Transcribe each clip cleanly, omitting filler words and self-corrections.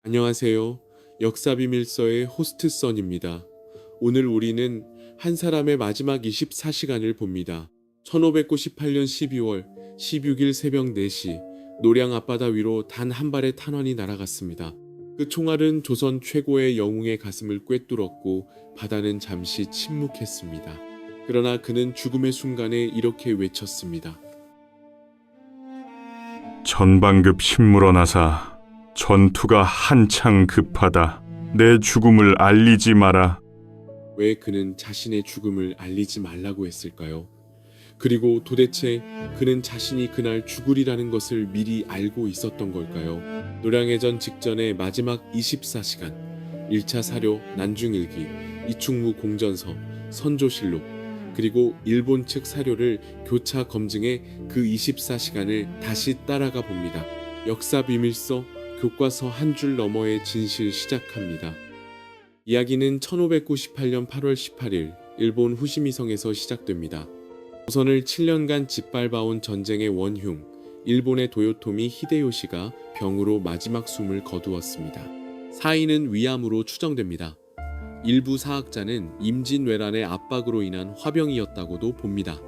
안녕하세요. 역사비밀서의 호스트 선입니다. 오늘 우리는 한 사람의 마지막 24시간을 봅니다. 1598년 12월 16일 새벽 4시 노량 앞바다 위로 단 한 발의 탄환이 날아갔습니다. 그 총알은 조선 최고의 영웅의 가슴을 꿰뚫었고 바다는 잠시 침묵했습니다. 그러나 그는 죽음의 순간에 이렇게 외쳤습니다. 전방급 힘물어나사 전투가 한창 급하다. 내 죽음을 알리지 마라. 왜 그는 자신의 죽음을 알리지 말라고 했을까요? 그리고 도대체 그는 자신이 그날 죽으리라는 것을 미리 알고 있었던 걸까요? 노량해전 직전의 마지막 24시간, 1차 사료 난중일기, 이충무 공전서, 선조실록, 그리고 일본 측 사료를 교차 검증해 그 24시간을 다시 따라가 봅니다. 역사 비밀서 교과서 한 줄 너머의 진실 시작합니다. 이야기는 1598년 8월 18일 일본 후시미성에서 시작됩니다. 조선을 7년간 짓밟아온 전쟁의 원흉, 일본의 도요토미 히데요시가 병으로 마지막 숨을 거두었습니다. 사인은 위암으로 추정됩니다. 일부 사학자는 임진왜란의 압박으로 인한 화병이었다고도 봅니다.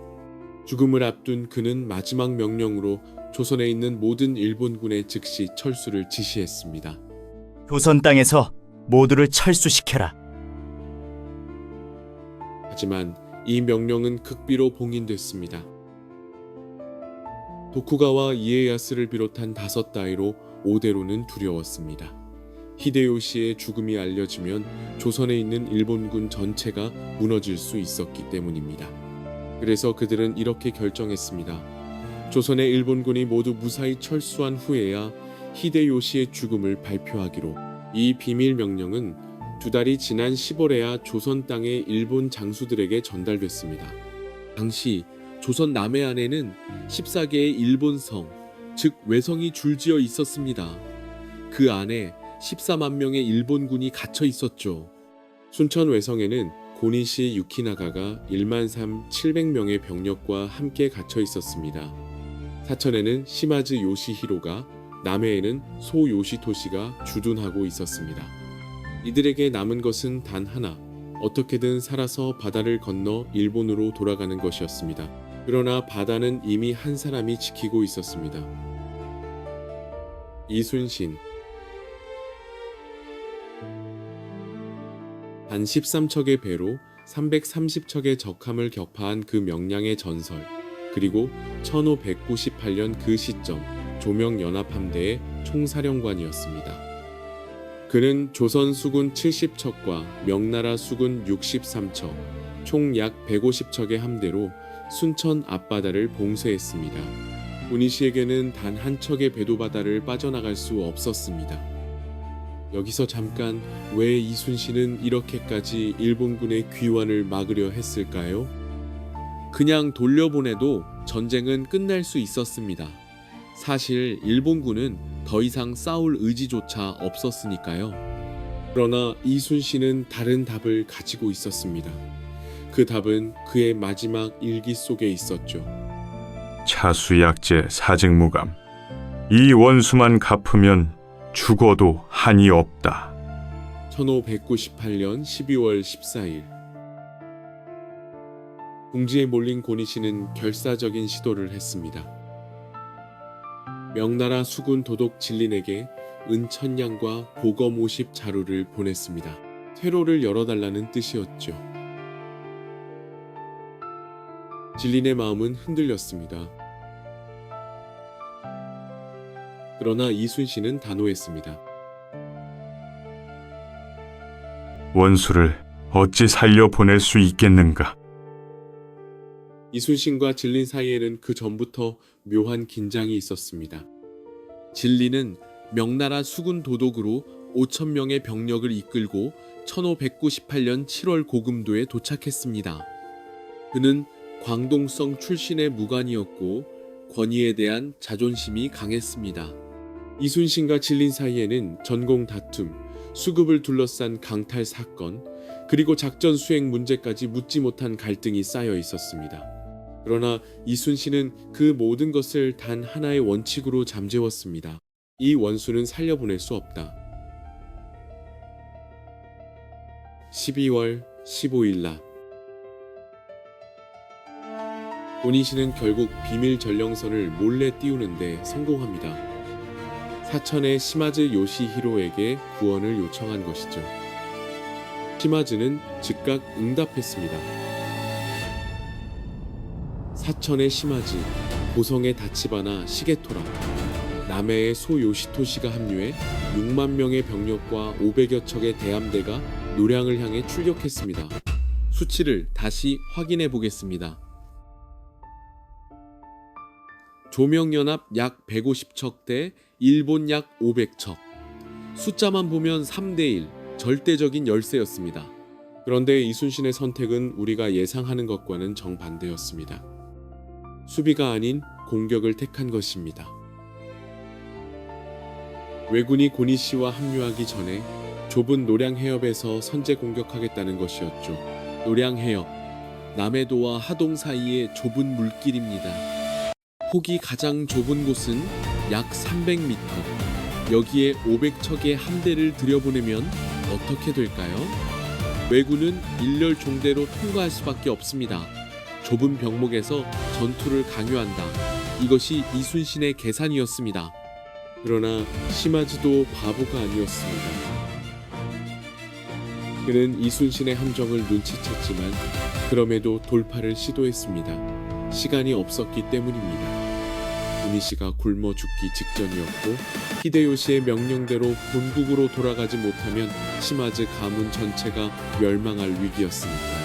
죽음을 앞둔 그는 마지막 명령으로 조선에 있는 모든 일본군의 즉시 철수를 지시했습니다. 조선 땅에서 모두를 철수시켜라. 하지만 이 명령은 극비로 봉인됐습니다. 도쿠가와 이에야스를 비롯한 5다이로 오대로는 두려웠습니다. 히데요시의 죽음이 알려지면 조선에 있는 일본군 전체가 무너질 수 있었기 때문입니다. 그래서 그들은 이렇게 결정했습니다. 조선의 일본군이 모두 무사히 철수한 후에야 히데요시의 죽음을 발표하기로. 이 비밀 명령은 2달이 지난 10월에야 조선 땅의 일본 장수들에게 전달됐습니다. 당시 조선 남해안에는 14개의 일본 성, 즉 외성이 줄지어 있었습니다. 그 안에 14만 명의 일본군이 갇혀 있었죠. 순천 외성에는 고니시 유키나가가 13,700명의 병력과 함께 갇혀 있었습니다. 사천에는 시마즈 요시히로가, 남해에는 소 요시토시가 주둔하고 있었습니다. 이들에게 남은 것은 단 하나, 어떻게든 살아서 바다를 건너 일본으로 돌아가는 것이었습니다. 그러나 바다는 이미 한 사람이 지키고 있었습니다. 이순신. 단 13척의 배로 330척의 적함을 격파한 그 명량의 전설, 그리고 1598년 그 시점 조명연합함대의 총사령관이었습니다. 그는 조선 수군 70척과 명나라 수군 63척, 총 약 150척의 함대로 순천 앞바다를 봉쇄했습니다. 고니시에게는 단 한 척의 배도 바다를 빠져나갈 수 없었습니다. 여기서 잠깐 왜 이순신은 이렇게까지 일본군의 귀환을 막으려 했을까요? 그냥 돌려보내도 전쟁은 끝날 수 있었습니다. 사실 일본군은 더 이상 싸울 의지조차 없었으니까요. 그러나 이순신은 다른 답을 가지고 있었습니다. 그 답은 그의 마지막 일기 속에 있었죠. 차수약제 사직무감. 이 원수만 갚으면 죽어도 한이 없다. 1598년 12월 14일 궁지에 몰린 고니시는 결사적인 시도를 했습니다. 명나라 수군 도독 진린에게 은천냥과 보검 50 자루를 보냈습니다. 퇴로를 열어달라는 뜻이었죠. 진린의 마음은 흔들렸습니다. 그러나 이순신은 단호했습니다. 원수를 어찌 살려보낼 수 있겠는가? 이순신과 진린 사이에는 그 전부터 묘한 긴장이 있었습니다. 진린은 명나라 수군 도독으로 5,000명의 병력을 이끌고 1598년 7월 고금도에 도착했습니다. 그는 광동성 출신의 무관이었고 권위에 대한 자존심이 강했습니다. 이순신과 진린 사이에는 전공 다툼, 수급을 둘러싼 강탈 사건, 그리고 작전 수행 문제까지 묻지 못한 갈등이 쌓여 있었습니다. 그러나 이순신은 그 모든 것을 단 하나의 원칙으로 잠재웠습니다. 이 원수는 살려보낼 수 없다. 12월 15일 낮 고니시는 결국 비밀 전령선을 몰래 띄우는데 성공합니다. 사천의 시마즈 요시히로에게 구원을 요청한 것이죠. 시마즈는 즉각 응답했습니다. 사천의 시마즈, 고성의 다치바나 시게토라, 남해의 소요시토시가 합류해 6만 명의 병력과 500여 척의 대함대가 노량을 향해 출격했습니다. 수치를 다시 확인해 보겠습니다. 조명연합 약 150척 대 일본 약 500척. 숫자만 보면 3대1, 절대적인 열세였습니다. 그런데 이순신의 선택은 우리가 예상하는 것과는 정반대였습니다. 수비가 아닌 공격을 택한 것입니다. 왜군이 고니시와 합류하기 전에 좁은 노량해협에서 선제 공격하겠다는 것이었죠. 노량해협, 남해도와 하동 사이의 좁은 물길입니다. 폭이 가장 좁은 곳은 약 300m. 여기에 500척의 함대를 들여보내면 어떻게 될까요? 왜군은 일렬 종대로 통과할 수밖에 없습니다. 좁은 병목에서 전투를 강요한다. 이것이 이순신의 계산이었습니다. 그러나 시마즈도 바보가 아니었습니다. 그는 이순신의 함정을 눈치챘지만 그럼에도 돌파를 시도했습니다. 시간이 없었기 때문입니다. 고니시가 굶어 죽기 직전이었고 히데요시의 명령대로 본국으로 돌아가지 못하면 시마즈 가문 전체가 멸망할 위기였으니까요.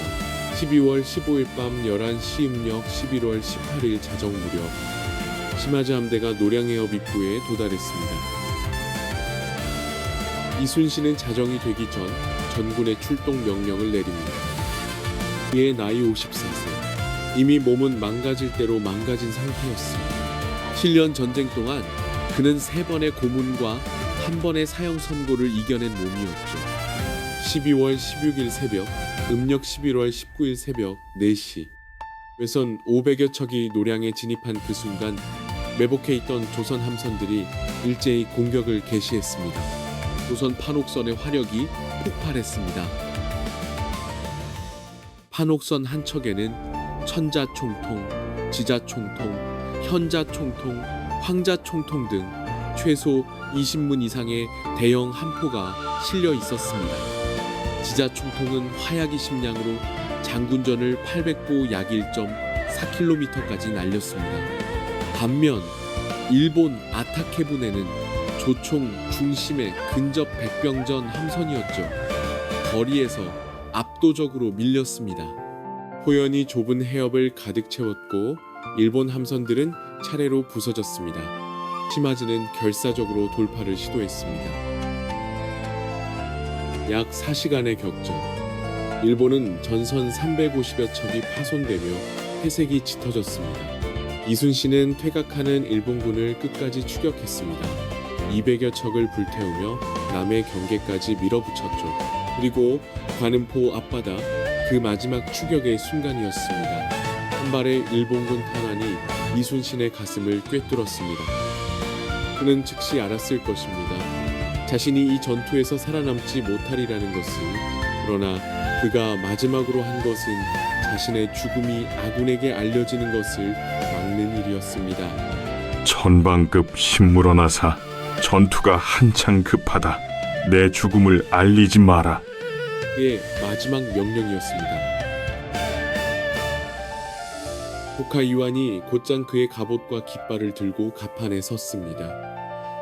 12월 15일 밤 11시 음력 11월 18일 자정 무렵 시마즈 함대가 노량해협 입구에 도달했습니다. 이순신은 자정이 되기 전 전군의 출동 명령을 내립니다. 그의 나이 54세. 이미 몸은 망가질 대로 망가진 상태였습니다. 7년 전쟁 동안 그는 3번의 고문과 1번의 사형 선고를 이겨낸 몸이었죠. 12월 16일 새벽, 음력 11월 19일 새벽 4시. 외선 500여 척이 노량에 진입한 그 순간 매복해 있던 조선 함선들이 일제히 공격을 개시했습니다. 조선 판옥선의 화력이 폭발했습니다. 판옥선 한 척에는 천자총통, 지자총통, 현자총통, 황자총통 등 최소 20문 이상의 대형 함포가 실려 있었습니다. 지자총통은 화약이 심량으로 장군전을 800보 약 1.4km까지 날렸습니다. 반면 일본 아타케부네는 조총 중심의 근접 백병전 함선이었죠. 거리에서 압도적으로 밀렸습니다. 호연이 좁은 해협을 가득 채웠고 일본 함선들은 차례로 부서졌습니다. 시마즈는 결사적으로 돌파를 시도했습니다. 약 4시간의 격전. 일본은 전선 350여 척이 파손되며 회색이 짙어졌습니다. 이순신은 퇴각하는 일본군을 끝까지 추격했습니다. 200여 척을 불태우며 남해 경계까지 밀어붙였죠. 그리고 관음포 앞바다 그 마지막 추격의 순간이었습니다. 한 발의 일본군 탄환이 이순신의 가슴을 꿰뚫었습니다. 그는 즉시 알았을 것입니다. 자신이 이 전투에서 살아남지 못하리라는 것을. 그러나 그가 마지막으로 한 것은 자신의 죽음이 아군에게 알려지는 것을 막는 일이었습니다. 천방급 신물원하사, 전투가 한창 급하다. 내 죽음을 알리지 마라. 그의 마지막 명령이었습니다. 호카 이완이 곧장 그의 갑옷과 깃발을 들고 갑판에 섰습니다.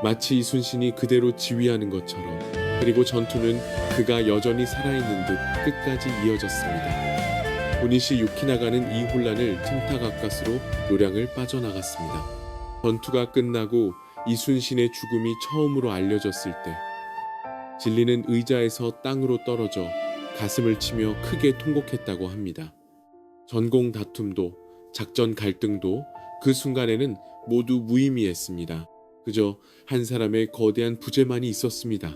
마치 이순신이 그대로 지휘하는 것처럼. 그리고 전투는 그가 여전히 살아있는 듯 끝까지 이어졌습니다. 고니시 유키나가는 이 혼란을 틈타 가까스로 노량을 빠져나갔습니다. 전투가 끝나고 이순신의 죽음이 처음으로 알려졌을 때 진리는 의자에서 땅으로 떨어져 가슴을 치며 크게 통곡했다고 합니다. 전공 다툼도 작전 갈등도 그 순간에는 모두 무의미했습니다. 그저 한 사람의 거대한 부재만이 있었습니다.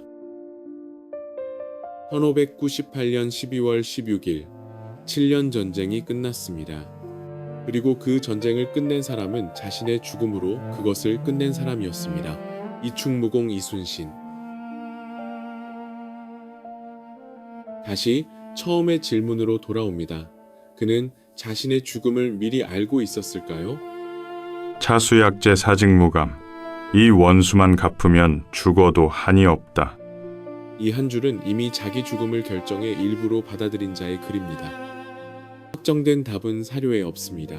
1598년 12월 16일 7년 전쟁이 끝났습니다. 그리고 그 전쟁을 끝낸 사람은 자신의 죽음으로 그것을 끝낸 사람이었습니다. 이충무공 이순신. 다시 처음의 질문으로 돌아옵니다. 그는 자신의 죽음을 미리 알고 있었을까요? 차수약제 사직무감. 이 원수만 갚으면 죽어도 한이 없다. 이 한 줄은 이미 자기 죽음을 결정의 일부로 받아들인 자의 글입니다. 확정된 답은 사료에 없습니다.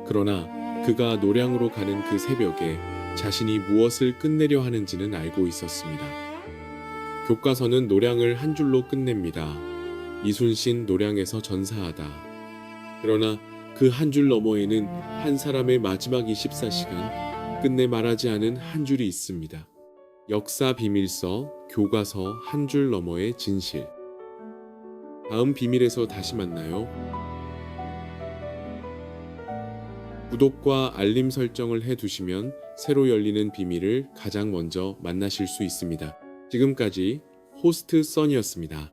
그러나 그가 노량으로 가는 그 새벽에 자신이 무엇을 끝내려 하는지는 알고 있었습니다. 교과서는 노량을 한 줄로 끝냅니다. 이순신 노량에서 전사하다. 그러나 그 한 줄 너머에는 한 사람의 마지막 24시간 끝내 말하지 않은 한 줄이 있습니다. 역사 비밀서 교과서 한 줄 너머의 진실. 다음 비밀에서 다시 만나요. 구독과 알림 설정을 해두시면 새로 열리는 비밀을 가장 먼저 만나실 수 있습니다. 지금까지 호스트 써니였습니다.